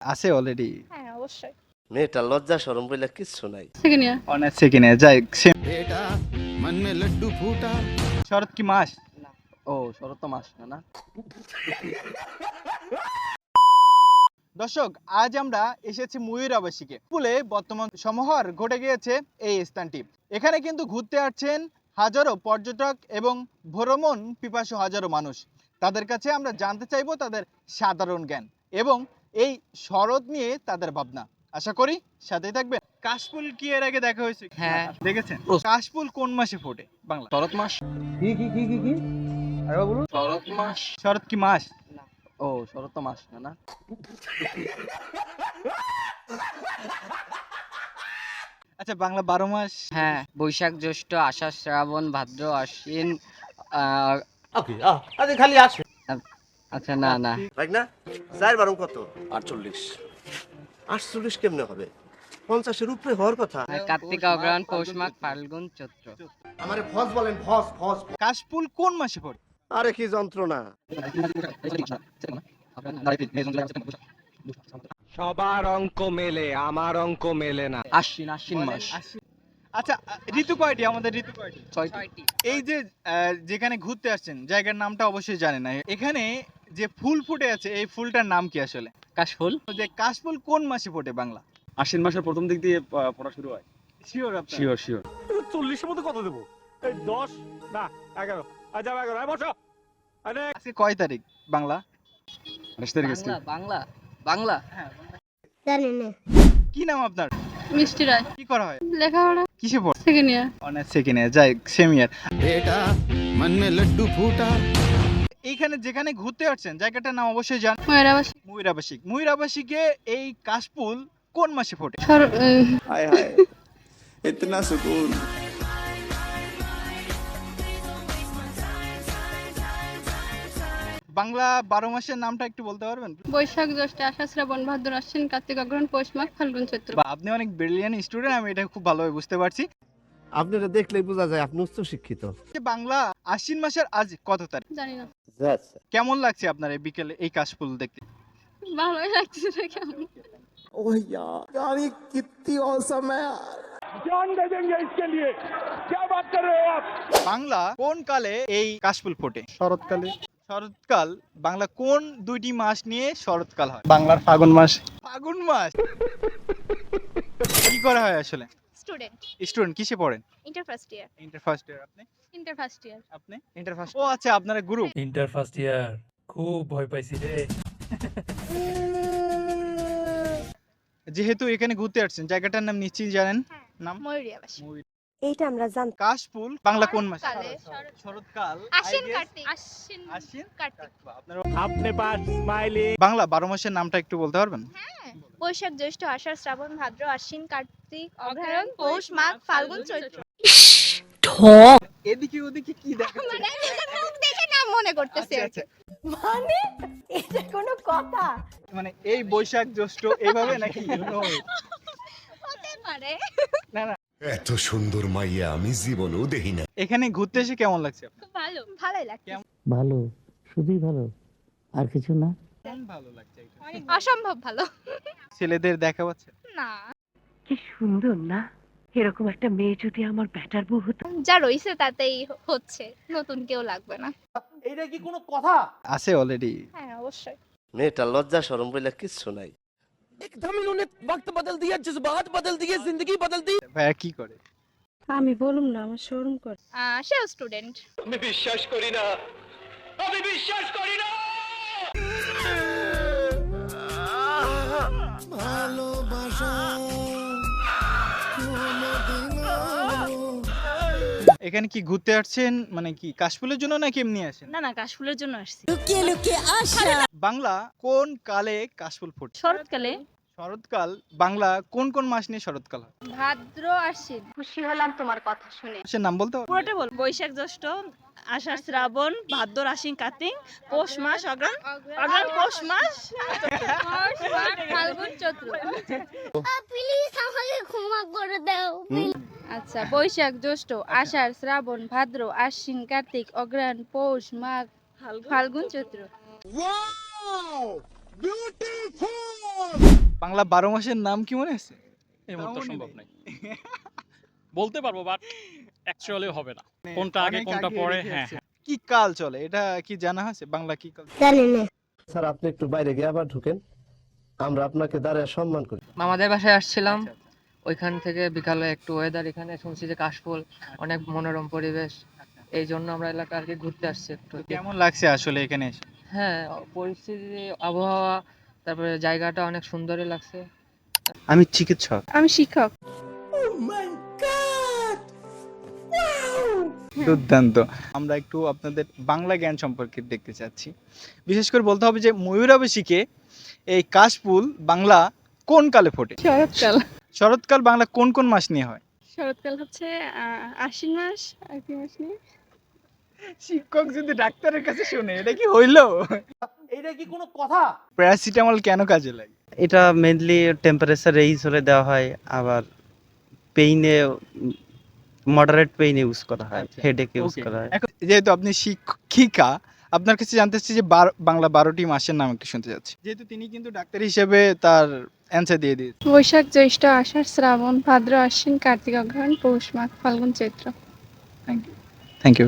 আছে অলরেডি। হ্যাঁ অবশ্যই। মেয়েটা লজ্জা শরম বলে কিচ্ছু নাই। Second year. Honours second year, যাই সেম। बेटा मन में लड्डू फूटा। শরৎ কি মাস? ও শরৎ তো মাস না? দর্শক, আজ আমরা এসেছি ময়ূর আবাসিকে। স্কুলে বর্তমান সমাহার ঘটে গিয়েছে এই স্থানটি। এখানে কিন্তু ঘুরতে আসছেন হাজারো পর্যটক এবং ভ্রমণ পিপাসু হাজারো মানুষ। তাদের কাছে আমরা জানতে চাইবো তাদের সাধারণ জ্ঞান এবং এই শরৎ নিয়ে তাদের ভাবনা। আশা করি সাথেই থাকবেন। কাশফুল কি এর আগে দেখা হয়েছে? হ্যাঁ। দেখেছেন? কাশফুল কোন মাসে ফোটে বাংলা? শরৎ মাস। শরৎ মাস। শরৎ কি মাস? ও শরৎ তো মাস না? আচ্ছা, বাংলা 12 মাস। হ্যাঁ, বৈশাখ জ্যৈষ্ঠ আষাঢ় শ্রাবণ ভাদ্র আশ্বিন। খালি আসে। আচ্ছা না না, ঠিক না? 4 বারং কত? 48। 48 কেমনে হবে? 50 এর উপরে হওয়ার কথা। কার্তিক অগ্রহায়ণ পৌষ মাঘ ফাল্গুন চৈত্র। আমারে ফজ বলেন, ফজ ফজ। কাশফুল কোন মাসে ফোটে? আরে কি যন্ত্রণা। সবার অঙ্ক মেলে, আমার অঙ্ক মেলে না। আশ্বিন মাস। আচ্ছা, ঋতু কয়টি? আমাদের ঋতু কয়টি? 6টি। এই যে যেখানে ঘুরতে আসছেন, জায়গার নামটা অবশ্যই জানেন না। এখানে যে ফুল ফুটে আছে, এই ফুলটার নাম কি আসলে? কাশফুল। যে কাশফুল কোন মাসে ফোটে বাংলা? আশ্বিন মাসের প্রথম দিক দিয়ে পড়া শুরু হয়। শিওর আপনি? শিওর 40 এর মধ্যে কত দেবো? এই 10 না 11। আচ্ছা 11 বসো। আরে আজকে কয় তারিখ বাংলা? 28 তারিখ আজকে। বাংলা বাংলা। জানি না। কি নাম আপনার? মিষ্টি রায়। কি করা হয়? লেখাপড়া কিসে পড়ে? Second year. Honours second year, যাই সেম ইয়ার। बेटा मन में लड्डू फूटा। এইখানে যেখানে ঘুরতে আসছেন, জায়গাটার নাম অবশ্যই জান। ময়ূরাবাসী। ময়ূর আবাসিক। ময়ূর আবাসিকে এই কাশফুল কোন মাসে ফোটে? हाय हाय इतना सुकून। বাংলা 12 মাসের নামটা একটু বলতে পারবেন? বৈশাখ জ্যৈষ্ঠ আষাঢ় শ্রাবণ ভাদ্র আশ্বিন কার্তিক অগ্রহায়ণ পৌষ মাঘ ফাল্গুন চৈত্র। বা, আপনি অনেক ব্রিলিয়ান্ট স্টুডেন্ট, আমি এটা খুব ভালোভাবে বুঝতে পারছি। আপনারা দেখলেই বোঝা যায় আপনি উচ্চ শিক্ষিত। যে বাংলা আশ্বিন মাসের আজ কত তারিখ? জানি না। আচ্ছা। কেমন লাগছে আপনার এই বিকেলে এই কাশফুল দেখতে? ভালোই লাগছে না কেমন। ओह यार ये कितनी औसम है यार। जान दे देंगे इसके लिए। क्या बात कर रहे हो आप? বাংলা কোন কালে এই কাশফুল ফোটে? শরৎকালে। শরৎকাল। বাংলা কোন দুইটি মাস নিয়ে শরৎকাল হয়? বাংলার ফাগুন মাস। ফাগুন মাস। কি করা হয় আসলে? স্টুডেন্ট। স্টুডেন্ট কিসে পড়েন? Inter first year. Inter first year. আপনি? Inter first year. আপনি ইন্টার ফার্স্ট। ও আচ্ছা, আপনারা গ্রুপ। ইন্টার ফার্স্ট ইয়ার। খুব ভয় পাইছি রে। যেহেতু এখানে ঘুরতে আসছেন, জায়গাটার নাম নিশ্চয়ই জানেন। নাম? ময়ূরাবাসী। এইটা আমরা জানতাম। কাশফুল বাংলা কোন মাসে? শরৎকালে। শরৎকাল। আশ্বিন I guess কার্তিক। আশ্বিন আশ্বিন কার্তিক। আপনার अपने पास स्माइलिंग। বাংলা 12 মাসের নামটা একটু বলতে পারবেন? বৈশাখ জ্যৈষ্ঠ আষাঢ় শ্রাবণ ভাদ্র আশ্বিন কার্তিক অগ্রহায়ণ পৌষ মাঘ ফাল্গুন চৈত্র। এদিকে ওদিকে কি দেখা? মানে মুখ দেখে নাম মনে করতেছি আর কি। মানে এটা কোনো কথা? মানে এই বৈশাখ জ্যৈষ্ঠ এইভাবে নাকি? হতে পারে। না না, এত সুন্দর মাইয়া আমি জীবনেও দেখি না। এখানে ঘুরতে এসে কেমন লাগছে আপনার? খুব ভালোই লাগছে। ভালো, শুধুই ভালো, আর কিছু না। কেমন ভালো লাগছে এটা? অসম্ভব ভালো। ছেলেদের দেখা পাচ্ছে? না, কি সুন্দর না? এরকম একটা মেয়ে যদি আমার ব্যাটার বউ হতো। যা রইছে তাতেই হচ্ছে, নতুন কেউ লাগবে না। এইটা কি কোনো কথা? আছে অলরেডি। হ্যাঁ অবশ্যই। মেয়েটা লজ্জা শরম বলে কিচ্ছু নাই। एकदम इन्होंने वक्त बदल दिया, जज्बात बदल दिए, जिंदगी बदल दी। ভাইয়া কি করে? আমি বলুম না, আমার শরম করে। সেও স্টুডেন্ট। আমি বিশ্বাস করি না। আমি বিশ্বাস করি না। ভালোবাসা এখানে কি ঘুরতে আসছেন মানে কি কাশফুলের জন্য নাকি এমনি আসেন? না না, কাশফুলের জন্য আসছি। লুকিয়ে লুকিয়ে আসা। বাংলা কোন কালে কাশফুল ফোটে? শরৎকালে। শরৎকাল। বাংলা কোন কোন মাস নিয়ে শরৎকাল হয়? ভাদ্র আশ্বিন। খুশি হলাম তোমার কথা শুনে। মাসের নাম বলতে পারবেন? পুরোটা বল। বৈশাখ জ্যৈষ্ঠ আষাঢ় শ্রাবণ ভাদ্র আশ্বিন কার্তিক পৌষ মাস অগ্রহায়ণ পৌষ মাস ফাল্গুন চৈত্র। প্লিজ আমাকে ক্ষমা করে দাও। আচ্ছা, বৈশাখ জ্যৈষ্ঠ আষাঢ় শ্রাবণ ভাদ্র আশ্বিন কার্তিক অগ্রহায়ণ পৌষ মাঘ ফাল্গুন চৈত্র। বাংলা 12 মাসের নাম কি মনে আছে? এই মুহূর্তে তাও মনে সম্ভব নেই। নাই। বলতে পারবো বাট অ্যাকচুয়ালি হবে না। কোনটা আগে অনেক কোনটা আগে পরে, রেখে হ্যাঁ আছে। হ্যাঁ। কি কাল চলে এটা কি জানা আছে? বাংলা কি কাল? স্যার আপনি একটু বাইরে গিয়ে আবার ঢুকেন, আমরা আপনাকে দাঁড়ায় সম্মান করি। মামাদের বাসায় আসছিলাম, আচ্ছা, আচ্ছা। ওইখান থেকে বিকালে একটু ওয়েদার, এখানে শুনছি যে কাশফুল, অনেক মনোরম পরিবেশ, এই জন্য আমরা এলাকা আর কি ঘুরতে আসছি একটু। কেমন লাগছে আসলে এখানে এসে? হ্যাঁ, পরিস্থিতি, আবহাওয়া, তারপরে জায়গাটা অনেক সুন্দরই লাগছে। আমি চিকিৎসক। আমি শিক্ষক। দুর্দান্ত। আমরা একটু আপনাদের বাংলা জ্ঞান সম্পর্কে দেখতে চাচ্ছি। বিশেষ করে বলতে হবে যে ময়ূরাবেশীকে এই কাশফুল বাংলা কোন কালে ফোটে? শরৎকাল। শরৎকাল বাংলা কোন কোন মাস নিয়ে হয়? শরৎকাল হচ্ছে আশ্বিন মাস আর কি মাস নিয়ে? শিক্ষক যদি ডাক্তারের কাছে শুনে এটা কি হইলো? এটা কি কোনো কথা? প্যারাসিটামল কেন কাজে লাগে? এটা মেইনলি টেম্পারেচার রেইজ হলে দেওয়া হয়, আবার পেইনে মডারেট পেইন ইউজ করা হয়, আচ্ছা, হেডেক ইউজ Okay, করা হয়। এখন যেহেতু আপনি শিক্ষিকা, আপনার কাছে জানতে চাচ্ছি যে বাংলা 12টি মাসের নাম একটু শুনতে চাচ্ছি। যেহেতু তিনি কিন্তু ডাক্তার হিসেবে তার অ্যান্সার দিয়ে দিয়েছে। বৈশাখ জ্যৈষ্ঠ আষাঢ় শ্রাবণ ভাদ্র আশ্বিন কার্তিক অগ্রহায়ণ পৌষ মাঘ ফাল্গুন চৈত্র। Thank you.